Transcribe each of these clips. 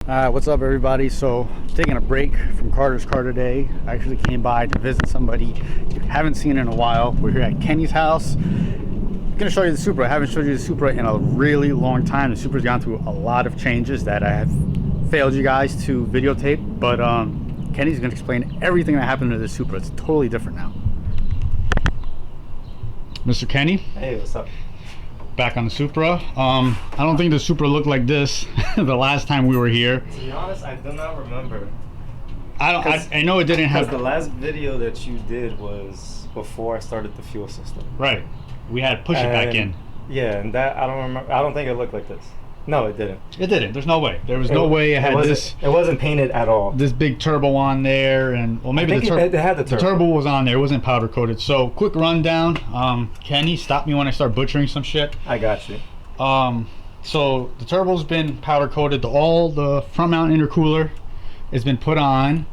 What's up, everybody? So, taking a break from Carter's car today. I actually came by to visit somebody you haven't seen in a while. We're here at Kenny's house. I'm gonna show you the Supra. I haven't showed you the Supra in a really long time. The Supra's gone through a lot of changes that I have failed you guys to videotape, but Kenny's gonna explain everything that happened to the Supra. It's totally different now. Mr. Kenny? Hey, what's up? Back on the Supra. I don't think the Supra looked like this the last time we were here. To be honest, I do not remember. I know it didn't have the last video that you did was before I started the fuel system. Right. We had to push it back in. Yeah, and that I don't remember. I don't think it looked like this. No, it didn't. It didn't. There's no way. There was no way it had this. It wasn't painted at all. This big turbo on there, and well, maybe it had the turbo. The turbo was on there. It wasn't powder coated. So, quick rundown. Kenny, stop me when I start butchering some shit. I got you. So the turbo's been powder coated. All the front mount intercooler has been put on.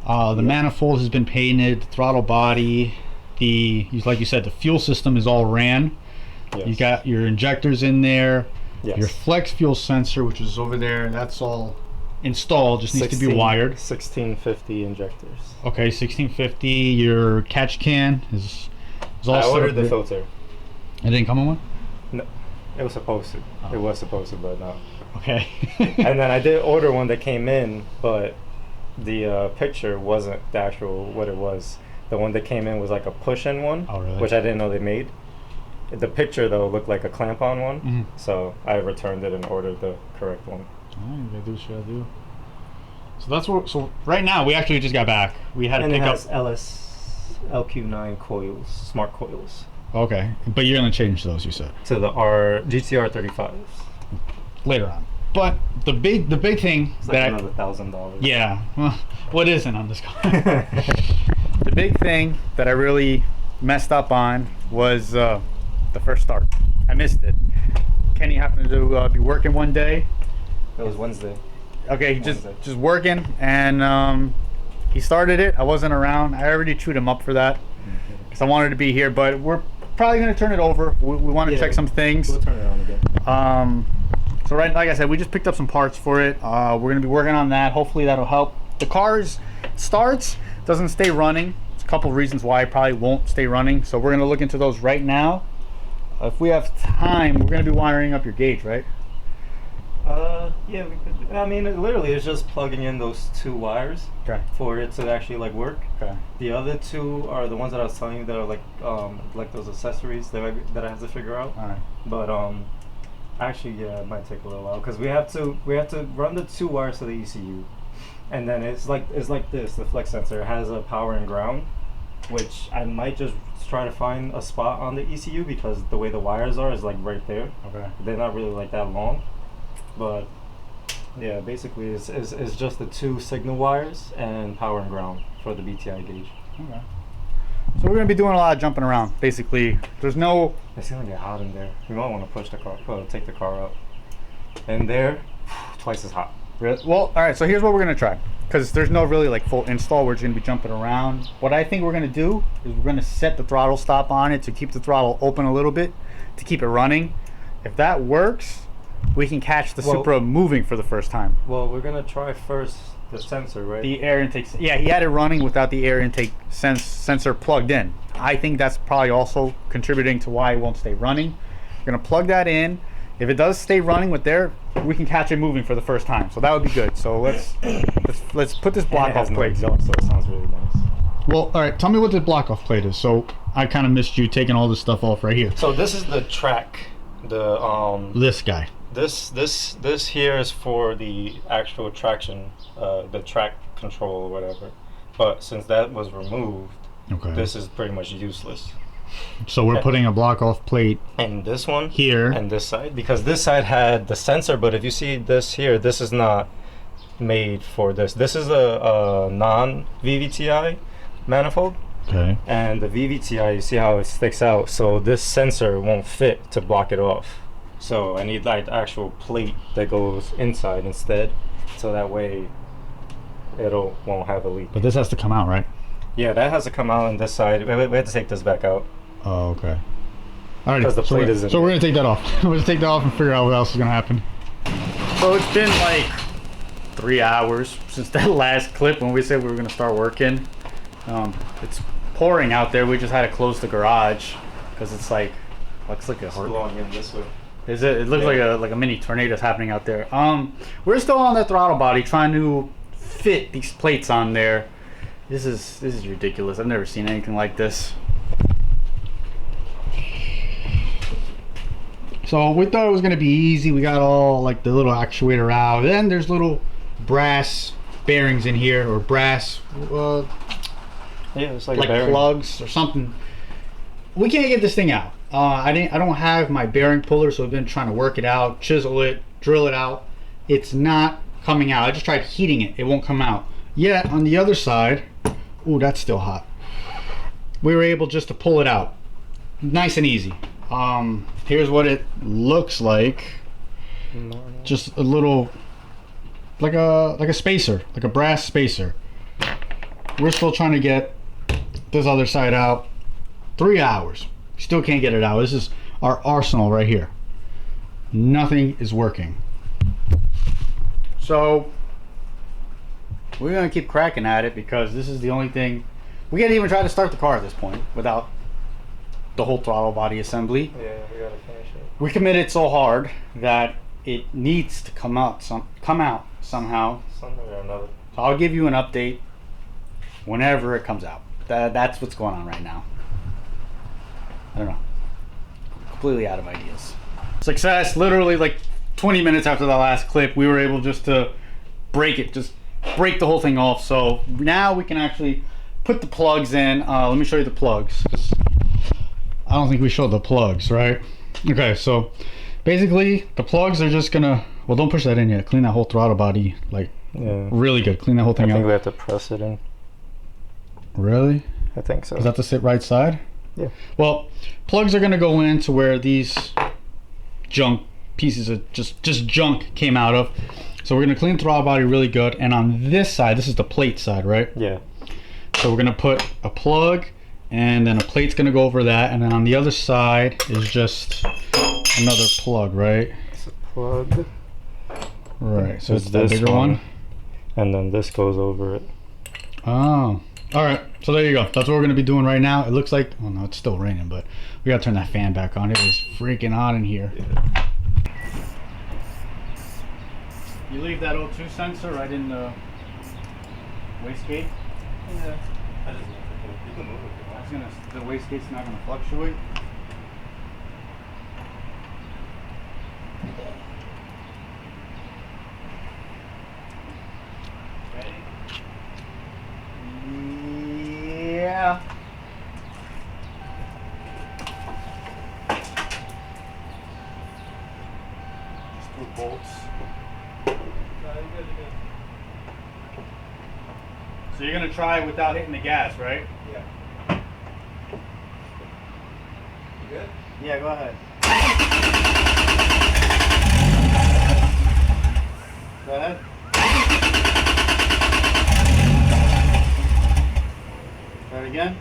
The manifold has been painted. Throttle body. Like you said, the fuel system is all ran. Yes. You got your injectors in there. Yes. Your flex fuel sensor, which is over there, that's all installed. Just needs to be wired. 1650 injectors. Okay, 1650. Your catch can is all I set ordered up the there. filter. It didn't come in one? No, it was supposed to. Oh. It was supposed to, but no. Okay. And then I did order one that came in, but the picture wasn't the actual what it was. The one that came in was like a push-in one, Oh, really? which I didn't know they made. The picture though looked like a clamp-on one, Mhm. so I returned it and ordered the correct one. Oh, you gotta do what you gotta do. So that's what. So right now we actually just got back. We had to And pick it up. has LS LQ9 coils, smart coils, Okay, but you're gonna change those. You said to the GTR 35s. later on. But the big thing It's like that another $1,000. yeah, well, what isn't on this car? The big thing that I really messed up on was the first start. I missed it. Kenny happened to be working one day. It was Wednesday. Okay, Wednesday. just working, and he started it. I wasn't around. I already chewed him up for that because I wanted to be here. But we're probably gonna turn it over. We want to check some things. We'll turn it on again. So like I said, we just picked up some parts for it. We're gonna be working on that. Hopefully that'll help. The car starts, doesn't stay running. There's a couple of reasons why it probably won't stay running. So we're gonna look into those right now. If we have time, we're gonna be wiring up your gauge, right? Yeah, we could. I mean, literally, it's just plugging in those two wires for it to actually like work. Okay. The other two are the ones that I was telling you that are like those accessories that I have to figure out. All right. But actually, yeah, it might take a little while because we have to run the two wires to the ECU, and then it's like this. The flex sensor has a power and ground, which I might just try to find a spot on the ECU because the way the wires are is like right there. Okay. They're not really like that long, but yeah, basically it's just the two signal wires and power and ground for the BTI gauge. Okay. So we're gonna be doing a lot of jumping around. Basically, there's no. It's gonna get hot in there. You might want to push the car, take the car out. In there, twice as hot. Well, all right. So here's what we're gonna try. Because there's no really like full install, we're just gonna be jumping around. What I think we're gonna do is we're gonna set the throttle stop on it to keep the throttle open a little bit, to keep it running. If that works, we can catch the Supra moving for the first time. Well, we're gonna try first the sensor, right? The air intake. Yeah, he had it running without the air intake sensor plugged in. I think that's probably also contributing to why it won't stay running. We're gonna plug that in. If it does stay running with there, we can catch it moving for the first time. So that would be good. So let's put this block off plate. So it sounds really nice. Well, all right. Tell me what the block off plate is. So I kind of missed you taking all this stuff off right here. So this is the track. This guy. This here is for the actual traction, the track control or whatever. But since that was removed, okay, this is pretty much useless. So we're putting a block off plate and this one here and this side, because this side had the sensor, but if you see this here, this is not made for this. This is a non-VVTI manifold. Okay. And the VVTI, you see how it sticks out, so this sensor won't fit to block it off. So I need like actual plate that goes inside instead, so that way won't have a leak. But this has to come out, right? Yeah, that has to come out on this side. We have to take this back out. Oh, okay. All right. Because the plate isn't. So we're gonna take that off. We're gonna take that off and figure out what else is gonna happen. So it's been like 3 hours since that last clip when we said we were gonna start working. It's pouring out there. We just had to close the garage because it's like looks like a It's blowing in this way. Is it? It looks like a mini tornado's happening out there. We're still on the throttle body trying to fit these plates on there. This is ridiculous. I've never seen anything like this. So we thought it was gonna be easy. We got all like the little actuator out. Then there's little brass bearings in here, or brass Yeah, it's like plugs or something. We can't get this thing out. I don't have my bearing puller, so I've been trying to work it out, chisel it, drill it out. It's not coming out. I just tried heating it. It won't come out. Yet on the other side, ooh, that's still hot. We were able just to pull it out, nice and easy. Here's what it looks like. Just a little, like a spacer, like a brass spacer. We're still trying to get this other side out. 3 hours. Still can't get it out. This is our arsenal right here. Nothing is working. So we're gonna keep cracking at it because this is the only thing. We can't even try to start the car at this point without the whole throttle body assembly. Yeah, we gotta finish it. We committed so hard that it needs to come out somehow. Something or another. So I'll give you an update whenever it comes out. That's what's going on right now. I don't know. Completely out of ideas. Success. Literally like 20 minutes after the last clip, we were able just to break it, just break the whole thing off. So now we can actually put the plugs in. Let me show you the plugs. I don't think we showed the plugs, right? Okay, so basically the plugs are just gonna, well, don't push that in yet. Clean that whole throttle body, like, really good. Clean that whole thing out. I think we have to press it in. Really? I think so. Does that have to sit right side? Yeah. Well, plugs are gonna go into where these junk pieces of just junk came out of. So we're gonna clean the throttle body really good. And on this side, this is the plate side, right? Yeah. So we're gonna put a plug, and then a plate's gonna go over that, and then on the other side is just another plug, right? It's a plug. Right. So it's the bigger one. And then this goes over it. Oh. All right, so there you go. That's what we're gonna be doing right now. It looks like, oh no, it's still raining, but we gotta turn that fan back on. It is freaking hot in here. Yeah. You leave that O2 sensor right in the wastegate? Yeah. I just you can move it. The wastegate's not gonna fluctuate. Yeah. Just 2 bolts. So you're gonna try without hitting the gas, right? Yeah. You good? Yeah, go ahead. Go ahead. Try it again.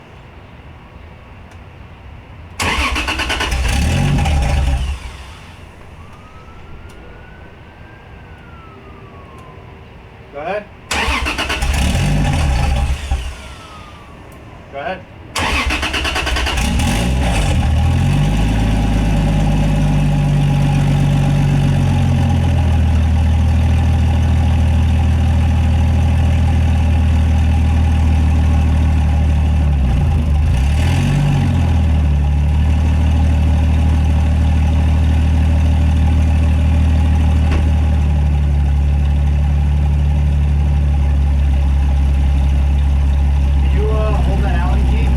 Go ahead. Go ahead. Hold that Allen key.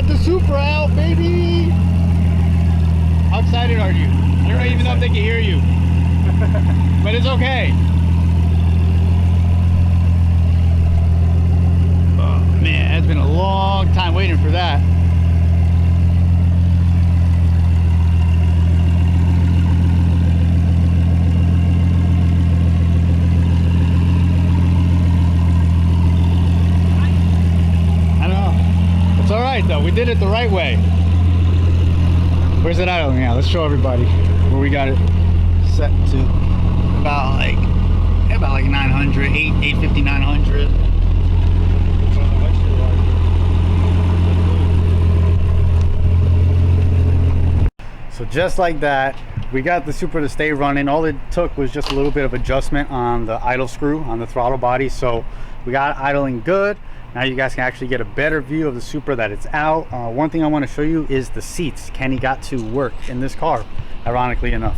got the Supra out, baby! How excited are you? I don't even know if they can hear you. But it's okay. Oh man, it's been a long time waiting for that. I know. It's alright though, we did it the right way. Where's it idling now? Let's show everybody where we got it set to. About like 900, 850, 900. So just like that, we got the Supra to stay running. All it took was just a little bit of adjustment on the idle screw on the throttle body. So we got it idling good. Now you guys can actually get a better view of the Supra that it's out. One thing I want to show you is the seats Kenny got to work in this car, ironically enough.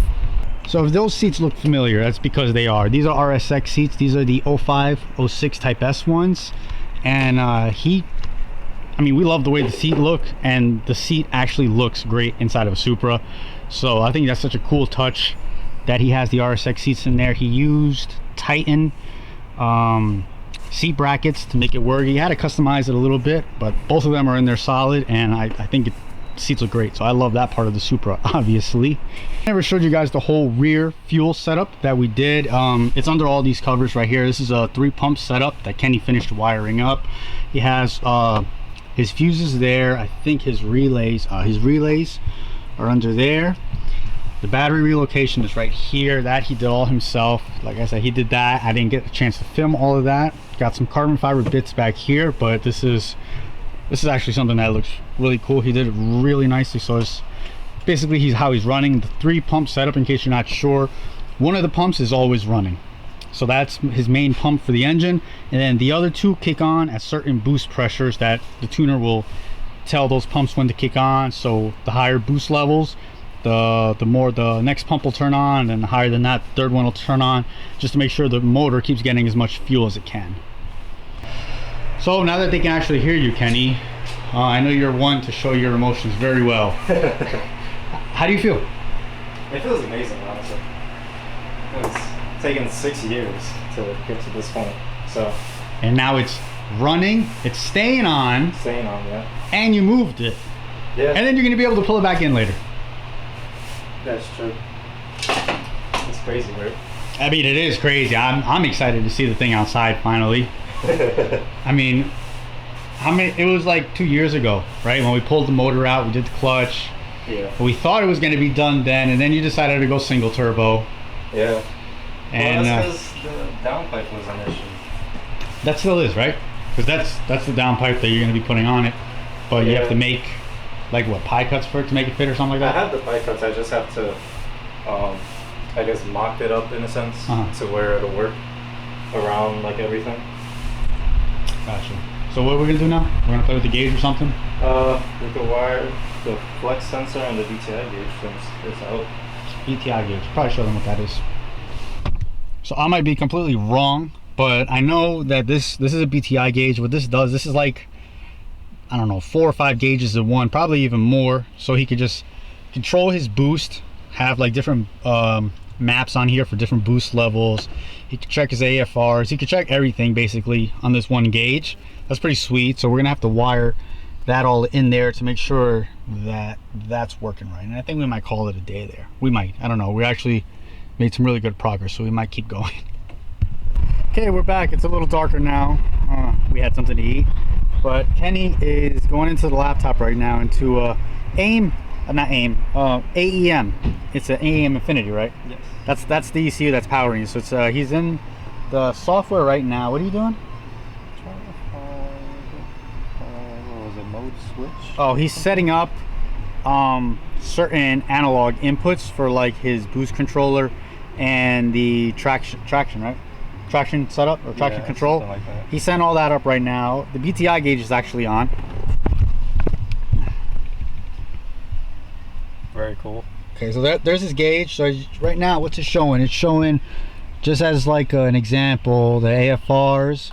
So if those seats look familiar, that's because they are. These are RSX seats. These are the 05, 06 Type S ones. And I mean, we love the way the seat look, and the seat actually looks great inside of a Supra. So I think that's such a cool touch that he has the RSX seats in there. He used Titan seat brackets to make it work. He had to customize it a little bit, but both of them are in there solid, and I think seats look great. So I love that part of the Supra, obviously. I never showed you guys the whole rear fuel setup that we did. It's under all these covers right here. This is a 3-pump setup that Kenny finished wiring up. He has his fuses there. I think his relays are under there. The battery relocation is right here. That he did all himself. Like I said, he did that. I didn't get a chance to film all of that. Got some carbon fiber bits back here, but this is actually something that looks really cool. He did it really nicely. So it's basically how he's running the 3-pump setup. In case you're not sure, one of the pumps is always running, so that's his main pump for the engine, and then the other 2 kick on at certain boost pressures that the tuner will tell those pumps when to kick on. So the higher boost levels, the more the next pump will turn on, and the higher than that, the 3rd one will turn on, just to make sure the motor keeps getting as much fuel as it can. So now that they can actually hear you, Kenny, I know you're one to show your emotions very well. How do you feel? It feels amazing, honestly. It's taken 6 years to get to this point. So. And now it's running, it's staying on. Staying on, yeah. And you moved it. Yeah. And then you're going to be able to pull it back in later. That's true. It's crazy, right? I mean, it is crazy. I'm excited to see the thing outside finally. I mean, it was like 2 years ago, right? When we pulled the motor out, we did the clutch. Yeah. We thought it was going to be done then, and then you decided to go single turbo. Yeah. And well, that's because the downpipe was an issue. That still is, right? Because that's the downpipe that you're going to be putting on it. But you have to make, like, what, pie cuts for it to make it fit or something like that? I have the pie cuts. I just have to, I guess, mock it up in a sense to where it'll work around, like, everything. Gotcha. So what are we going to do now? We're going to play with the gauge or something? We can wire the flex sensor and the VTI gauge since it's out. VTI gauge. Probably show them what that is. So I might be completely wrong, but I know that this is a BTI gauge. What this does, this is like, I don't know, 4 or 5 gauges in one, probably even more. So he could just control his boost, have like different maps on here for different boost levels. He could check his AFRs. He could check everything basically on this one gauge. That's pretty sweet. So we're gonna have to wire that all in there to make sure that that's working right. And I think we might call it a day there. We might, I don't know. We actually made some really good progress, so we might keep going. Okay, we're back. It's a little darker now. We had something to eat, but Kenny is going into the laptop right now into AEM. It's an AEM Infinity, right? Yes. That's the ECU that's powering you. So it's he's in the software right now. What are you doing? Trying to find what was it, mode switch? Oh, he's setting up certain analog inputs for like his boost controller and the traction, right? Traction setup or traction control. Like that. He sent all that up right now. The BTI gauge is actually on. Very cool. Okay, so there's his gauge. So right now, what's it showing? It's showing, just as like an example, the AFRs,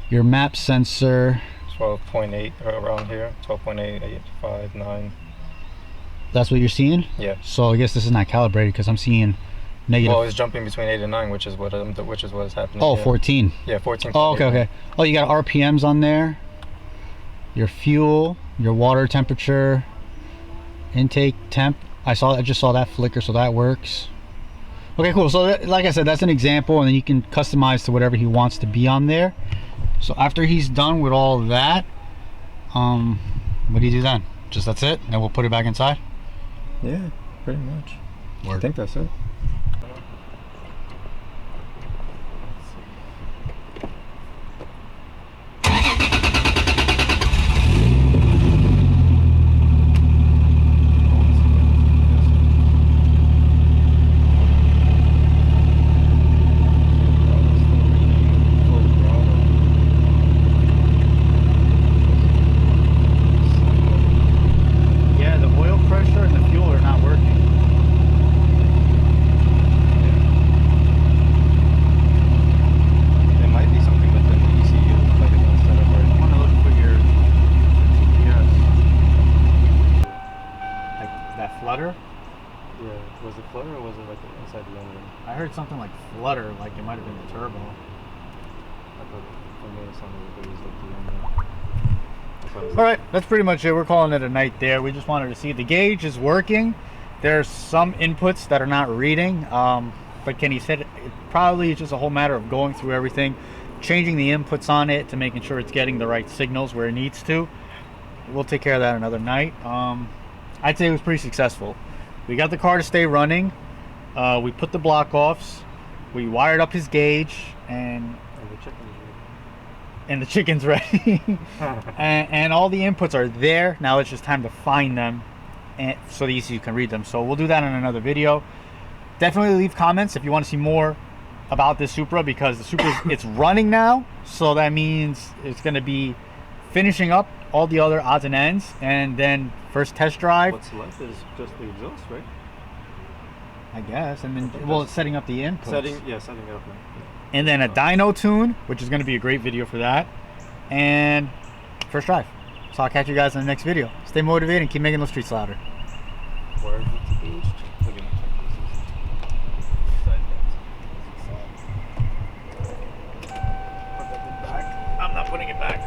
your map sensor. It's 12.8 or around here. 12.8, 5, 9. That's what you're seeing? Yeah. So I guess this is not calibrated because I'm seeing negative. Well, it's jumping between 8 and 9, which is what is happening. Oh, here. 14. Yeah, 14. Oh, okay, okay. Oh, you got RPMs on there. Your fuel, your water temperature, intake temp. I just saw that flicker, so that works. Okay, cool. So like I said, that's an example, and then you can customize to whatever he wants to be on there. So after he's done with all that, what do you do then? Just that's it, and then we'll put it back inside? Yeah, pretty much. Word. I think that's it. Yeah, the oil pressure and the fuel are not working. There might be something within the ECU, like it's not set up right. I want to look for your GPS. Like that flutter? Yeah, was it flutter or was it like inside the engine? I heard something like flutter, like it might have been the turbo. I thought for me it sounded like it was like the engine. All right, that's pretty much it. We're calling it a night there. We just wanted to see the gauge is working. There's some inputs that are not reading, but Kenny said it probably is just a whole matter of going through everything, changing the inputs on it to making sure it's getting the right signals where it needs to. We'll take care of that another night. I'd say it was pretty successful. We got the car to stay running. We put the block offs. We wired up his gauge, and the chicken's ready. and all the inputs are there. Now it's just time to find them, and so the ECU can read them. So we'll do that in another video. Definitely leave comments if you want to see more about this Supra, because the Supra it's running now, so that means it's going to be finishing up all the other odds and ends, and then first test drive. What's left is just the exhaust, right? I guess, and then well, it's setting up the inputs. Setting it up. Yeah. And then a dyno tune, which is going to be a great video for that, and first drive. So I'll catch you guys in the next video. Stay motivated and keep making those streets louder. Where is it aged? Look at I'm not putting it back.